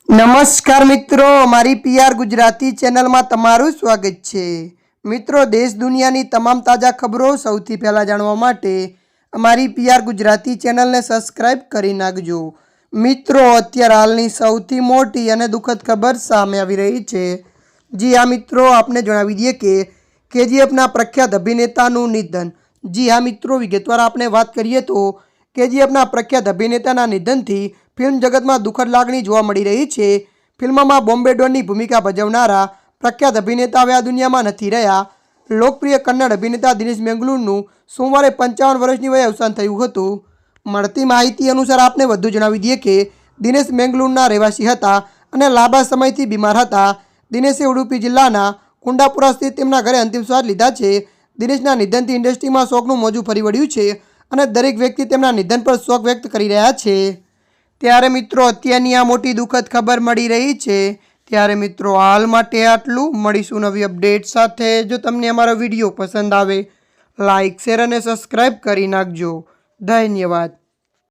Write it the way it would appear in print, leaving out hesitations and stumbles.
નમસ્કાર મિત્રો, મારી પીઆર ગુજરાતી ચેનલમાં તમારું સ્વાગત છે। મિત્રો, દેશ દુનિયાની તમામ તાજા ખબરો સૌથી પહેલાં જાણવા માટે અમારી પીઆર ગુજરાતી ચેનલને સબસ્ક્રાઇબ કરી નાખજો। મિત્રો, અત્યારે હાલની સૌથી મોટી અને દુઃખદ ખબર સામે આવી રહી છે। જી હા મિત્રો, આપને જણાવી દઈએ કે કેજીએફના પ્રખ્યાત અભિનેતાનું નિધન। જી હા મિત્રો, વિગતવાર આપણે વાત કરીએ તો કેજીએફના પ્રખ્યાત અભિનેતાના નિધનથી ફિલ્મ જગતમાં દુઃખદ લાગણી જોવા મળી રહી છે। ફિલ્મમાં બોમ્બે ડોનની ભૂમિકા ભજવનારા પ્રખ્યાત અભિનેતા હવે આ દુનિયામાં નથી રહ્યા। લોકપ્રિય કન્નડ અભિનેતા દિનેશ મેંગલુરનું સોમવારે 55 વર્ષની વયે અવસાન થયું હતું। મળતી માહિતી અનુસાર આપને વધુ જણાવી દઈએ કે દિનેશ મેંગલુરના રહેવાસી હતા અને લાંબા સમયથી બીમાર હતા। દિનેશે ઉડુપી જિલ્લાના કુંડાપુરા સ્થિત તેમના ઘરે અંતિમ શ્વાસ લીધા છે। દિનેશના નિધનથી ઇન્ડસ્ટ્રીમાં શોકનું મોજું ફરી વળ્યું છે અને દરેક વ્યક્તિ તેમના નિધન પર શોક વ્યક્ત કરી રહ્યા છે। ત્યારે મિત્રો, અત્યારની આ મોટી દુઃખદ ખબર મળી રહી છે। ત્યારે મિત્રો, હાલ માટે આટલું। મળીશું નવી અપડેટ સાથે। જો તમને અમારો વિડીયો પસંદ આવે, લાઇક, શેર અને સબસ્ક્રાઈબ કરી નાખજો। ધન્યવાદ।